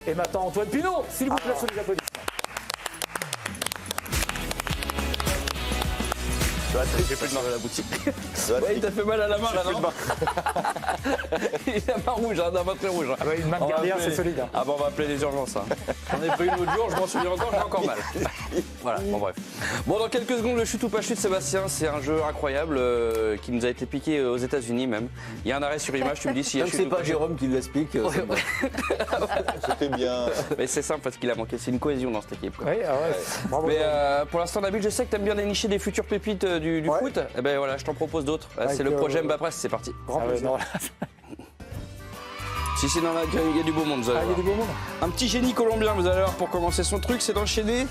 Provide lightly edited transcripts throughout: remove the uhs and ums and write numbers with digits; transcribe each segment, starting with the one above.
Et maintenant, Antoine Pinot, s'il vous plaît, sous les applaudissements. J'ai plus de main à la boutique. Ouais, il t'a fait mal à la main là, non? Il a la main rouge, hein, la main très rouge. Ah bah, une main de gardien, c'est solide. Hein. Ah bah on va appeler les urgences. Hein. J'en ai pris une l'autre jour, je m'en souviens encore, j'ai encore mal. Voilà, bon bref. Bon, dans quelques secondes, le chute ou pas chute, Sébastien, c'est un jeu incroyable qui nous a été piqué aux États-Unis même. Il y a un arrêt sur image, tu me dis s'il y a Comme chute c'est ou pas pas chute. Jérôme qui l'explique. C'était bien. Mais c'est simple parce qu'il a manqué, c'est une cohésion dans cette équipe. Quoi. Oui, ah ouais. Bravo. Mais pour l'instant, Nabil, je sais que tu aimes bien dénicher des futures pépites du foot. Eh ben voilà, je t'en propose d'autres. C'est le projet Mbapré, c'est parti. Grand plaisir. Si, non, là, il y a du beau monde, vous allez Ah, il y a voir. du beau monde. Un petit génie colombien, vous allez voir, pour commencer son truc, c'est d'enchaîner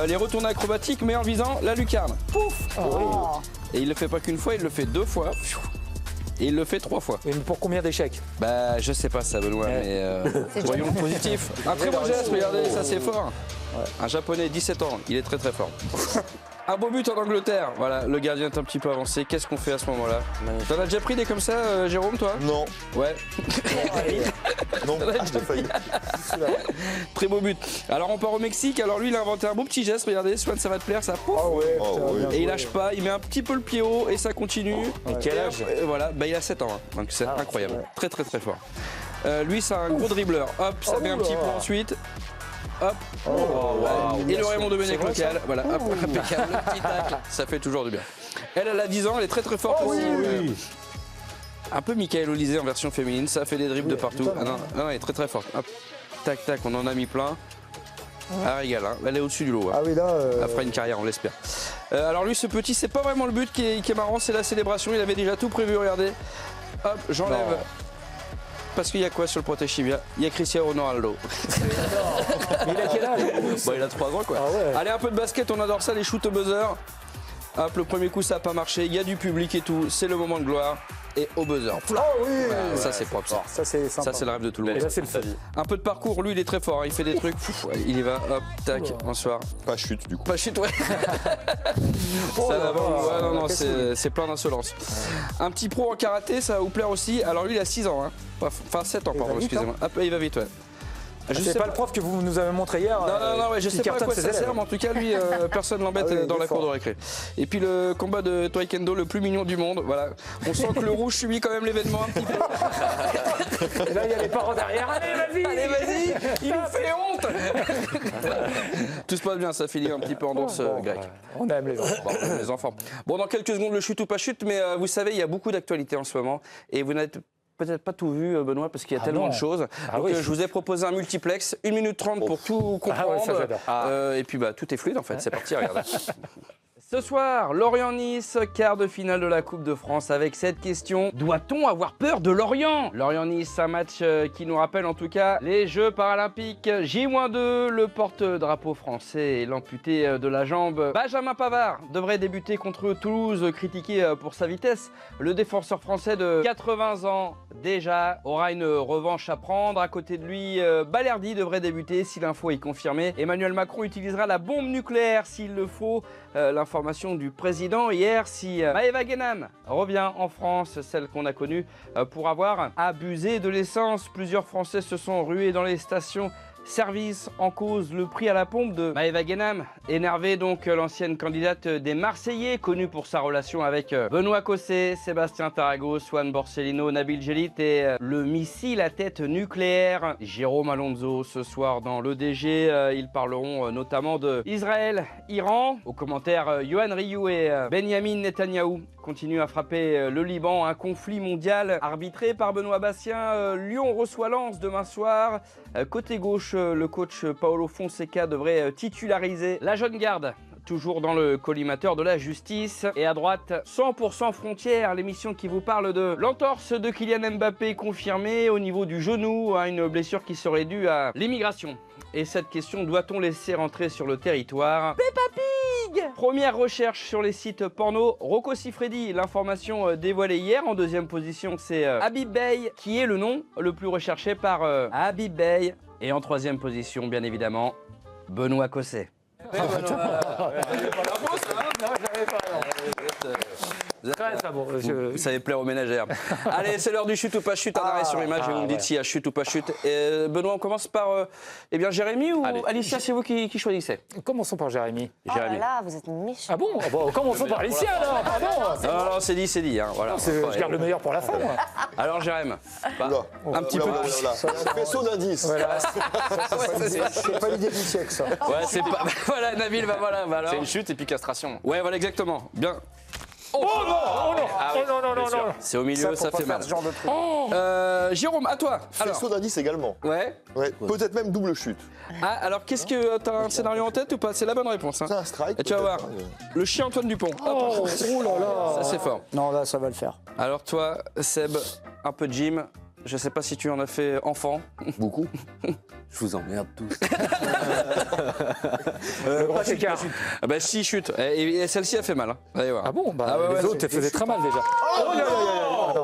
les retournées acrobatiques, mais en visant la lucarne. Pouf. Et il le fait pas qu'une fois, il le fait 2 fois. Et il le fait 3 fois. Et pour combien d'échecs? Bah, je sais pas ça, Benoît, mais voyons le positif. Un très beau geste, regardez, ça c'est fort. Un japonais, 17 ans, il est très très fort. Un beau but en Angleterre. Voilà, le gardien est un petit peu avancé. Qu'est-ce qu'on fait à ce moment-là? T'en as déjà pris des comme ça, Jérôme, toi? Non. Ouais. Non, j'ai failli. Très beau but. Alors on part au Mexique. Alors lui, il a inventé un beau petit geste. Regardez, Swan, ça va te plaire, ça. Pouf. Ah ouais, Oh, putain, ouais. bien Et il joué. lâche pas, il met un petit peu le pied haut et ça continue. Et quel âge? Et voilà, bah, il a 7 ans, hein. Donc c'est incroyable. Très très très fort. Lui, c'est un gros dribbleur. Hop, ça met un petit peu ensuite. Hop. Et le Raymond Domenech local. Voilà, hop, impeccable. Le petit tacle, ça fait toujours du bien. Elle a 10 ans, elle est très très forte aussi. Un peu Michael Olysée en version féminine, ça fait des dribbles de partout. Ah non, elle est très très forte. Hop. Tac tac, on en a mis plein. Ah régale, hein. Elle est au-dessus du lot. Hein. Ah oui, là. Elle fera une carrière, on l'espère. Alors lui, ce petit, c'est pas vraiment le but qui est marrant, c'est la célébration. Il avait déjà tout prévu, regardez. Hop, j'enlève. Parce qu'il y a quoi sur le protège-chibia? Il y a Cristiano Ronaldo. Mais il a quel âge? Bah, il a 3 ans quoi. Ah ouais. Allez, un peu de basket, on adore ça, les shoots au buzzer. Hop, le premier coup ça n'a pas marché, il y a du public et tout, c'est le moment de gloire. Et au buzzer. Oh oui. Ça c'est propre ça. Ça c'est sympa. Ça c'est le rêve de tout le Et monde. là c'est le fun. Un peu de parcours, lui il est très fort, hein. Il fait des trucs, il y va, hop, tac, bonsoir. Pas chute du coup. Pas chez toi. Oh Ça là va, là, ouais, non, qu'est-ce c'est plein d'insolence. Un petit pro en karaté, ça va vous plaire aussi. Alors lui il a 6 ans, hein. Enfin 7 ans, pardon, va vite, excusez-moi. Hop, il va vite, ouais. Je C'est sais pas le prof que vous nous avez montré hier. Non, ouais, je qui sais pas à cartonne quoi ses ça élèves. sert, mais en tout cas, lui, personne l'embête Ah oui, dans il est la cour de fort. récré. Et puis le combat de taekwondo le plus mignon du monde, voilà. On sent que le rouge subit quand même l'événement un petit peu. Et là il y a les parents derrière. Allez vas-y. Allez, vas-y, il nous fait honte. Tout se passe bien, ça finit un petit peu en danse grecque. On aime les gens. Bon, les enfants. Bon, dans quelques secondes, le chute ou pas chute, mais vous savez, il y a beaucoup d'actualités en ce moment. Et vous n'avez peut-être pas tout vu, Benoît, parce qu'il y a tellement non. de choses. Donc, oui. je vous ai proposé un multiplex, 1 minute 30 pour tout comprendre. Ah ouais, ça, j'adore. Et puis, bah, tout est fluide, en fait. C'est parti, regardez. Ce soir, Lorient-Nice, quart de finale de la Coupe de France avec cette question. Doit-on avoir peur de Lorient? Lorient-Nice, un match qui nous rappelle en tout cas les Jeux Paralympiques. J-2, le porte-drapeau français et l'amputé de la jambe. Benjamin Pavard devrait débuter contre Toulouse, critiqué pour sa vitesse. Le défenseur français de 80 ans déjà aura une revanche à prendre. À côté de lui, Balerdi devrait débuter si l'info est confirmée. Emmanuel Macron utilisera la bombe nucléaire s'il le faut. L'information du président hier, si Maëva Guénam revient en France, celle qu'on a connue pour avoir abusé de l'essence. Plusieurs Français se sont rués dans les stations service en cause le prix à la pompe de Maëva Guénam. Énervée donc, l'ancienne candidate des Marseillais, connue pour sa relation avec Benoît Cosset, Sébastien Tarago, Swan Borsellino, Nabil Djellit et le missile à tête nucléaire Jérôme Alonso. Ce soir dans l'EDG, ils parleront notamment de Israël, Iran. Aux commentaires, Yohann Ryu et Benyamin Netanyahou continuent à frapper le Liban. Un conflit mondial arbitré par Benoît Bastien. Lyon reçoit Lens demain soir. Côté gauche, le coach Paolo Fonseca devrait titulariser la jeune garde. Toujours dans le collimateur de la justice. Et à droite, 100% frontière, l'émission qui vous parle de l'entorse de Kylian Mbappé confirmée au niveau du genou, à une blessure qui serait due à l'immigration. Et cette question, doit-on laisser rentrer sur le territoire Peppa Pig? Première recherche sur les sites porno, Rocco Siffredi, l'information dévoilée hier. En deuxième position, c'est Habib Bey, qui est le nom le plus recherché par Habib Bey. Et en troisième position, bien évidemment, Benoît Cosset. Non, j'avais pas. Très, très bon. Ça va plaire aux ménagères. Allez, c'est l'heure du chute ou pas chute. Un arrêt sur image et vous me dites s'il y a chute ou pas chute. Et Benoît, on commence par Jérémy ou Allez. Alicia, c'est vous qui choisissez? Commençons par Jérémy. Oh là là, vous êtes méchant. Ah bon, commençons par Alicia alors, pardon. Non, c'est dit. Hein, voilà. Je garde le meilleur pour la fin, moi. Alors, Jérémy, Oula. un petit peu. Un faisceau d'indices. Voilà. C'est pas l'idée du siècle, ça. Ouais, c'est pas. Voilà, Nabil, bah voilà. Bah alors. C'est une chute et puis castration. Ouais, voilà, exactement. Bien. Oh non, Ah oui, non, bien sûr. C'est au milieu, ça fait mal. Jérôme, à toi. Alors, Faisceau d'indices également. ouais. Ouais, peut-être même double chute. Ah, alors, qu'est-ce que t'as un scénario en tête ou pas? C'est la bonne réponse. Hein. C'est un strike. Et tu vas voir, peut-être, le chien Antoine Dupont. Hop. Oh là là. Ça, c'est fort. Non, là, ça va le faire. Alors, toi, Seb, un peu de gym. Je sais pas si tu en as fait enfant. Beaucoup. Je vous emmerde tous. Le grand écart. Ah bah, si, chute. Et celle-ci a fait mal. Hein. Allez voir. Ah bon, bah, Ah ouais, ouais, les autres, elles faisaient très mal déjà. Oh là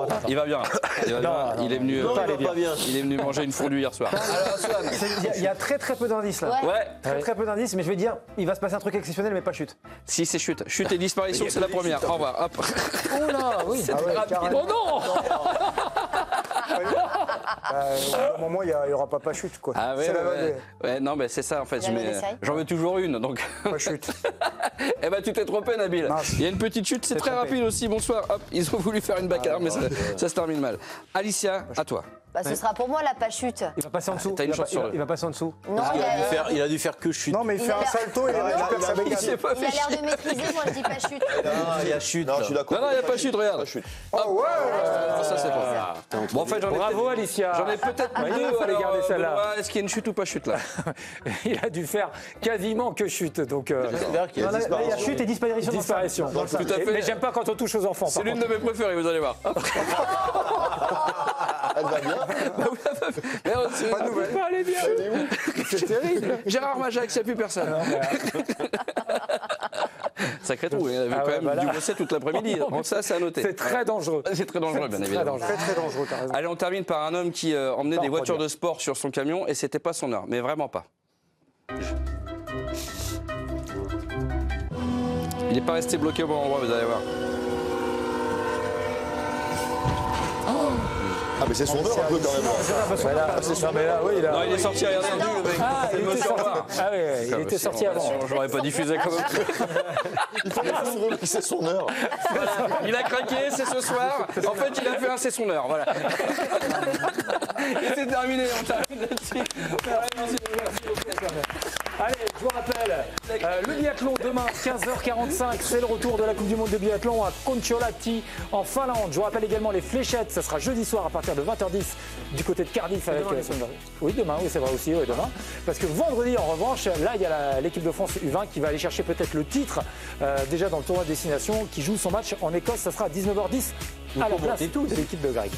là. Il va bien. Il va bien. Il est venu. pas aller bien. Il est venu manger une fondue hier soir. Alors, Swan. Il y a très peu d'indices là. Ouais. Ouais. Très peu d'indices, mais je vais dire, il va se passer un truc exceptionnel, mais pas chute. Si, c'est chute. Chute et disparition, c'est la première. Au revoir. Hop. Oh là, oui. carrément. Oh non. Au moment, il n'y aura pas chute, quoi. Ah ouais, C'est la ouais, vague. ouais, non, mais c'est ça en fait. Jamais d'essaye. J'en veux toujours une, donc. Pas chute. Eh ben, tu t'es trompé, Nabil. Mince. Il y a une petite chute, c'est très trompé. rapide aussi. Bonsoir. Hop, ils ont voulu faire une bagarre, mais ça se termine mal. Alicia, à toi. Bah, ce sera pour moi la pas chute. Il va passer en dessous. t'as une chance sur deux. Il va passer en dessous. Non, Il a dû faire que chute. Non, mais il fait un salto et il récupère sa Il bécane. s'est pas il a fait l'air de maîtriser, moi je dis pas chute. Il y a chute. Non, je suis d'accord. Non, il n'y a pas chute, regarde. Pas chute. Oh ouais. Ah, ça, c'est pas. Bon, en fait, Bravo Alicia. j'en ai peut-être Il deux. fallait alors, garder celle-là. Benoît, est-ce qu'il y a une chute ou pas chute là? Il a dû faire quasiment que chute, donc J'espère qu'il y a Là, il y a chute et disparition. dans le stade. disparition. Tout à fait. Mais j'aime pas quand on touche aux enfants. C'est par l'une de mes préférées, vous allez voir. Hop. Elle va bien. Merde, c'est- Pas de nouvelles. contre. Allez bien. C'est terrible. Gérard Majax, il n'y a plus personne. Sacré trou, il y avait Ah quand ouais, même bah là. du bosset toute l'après-midi. Bon, ça, c'est à noter. C'est très dangereux. C'est très dangereux, bien Très évidemment. dangereux. Très très dangereux, t'as raison. Allez, on termine par un homme qui emmenait Pas des voitures reproduire. de sport sur son camion et c'était pas son heure, mais vraiment pas. Il n'est pas resté bloqué au bon endroit, vous allez voir. Ah, mais c'est son heure un peu quand même. Voilà. Non, mais là, oui, là. Non, il est sorti, regardez, le mec. Ah, C'est il le était monsieur sorti. au revoir. Ah oui, il était sorti avant. J'aurais pas diffusé comme Il faut bien que c'est son heure. Il a craqué, c'est ce soir. En fait, il a fait un c'est son heure, voilà. Et c'est terminé, on termine là-dessus. Merci beaucoup. Allez, je vous rappelle, le biathlon demain, 15h45, c'est le retour de la Coupe du Monde de biathlon à Kontiolahti en Finlande. Je vous rappelle également les fléchettes, ça sera jeudi soir à partir de 20h10 du côté de Cardiff. Avec, oui, demain, oui, c'est vrai aussi, oui, demain. Parce que vendredi, en revanche, là, il y a l'équipe de France U20 qui va aller chercher peut-être le titre déjà dans le tournoi de destination, qui joue son match en Écosse. Ça sera à 19h10 à la place de l'équipe de Greg.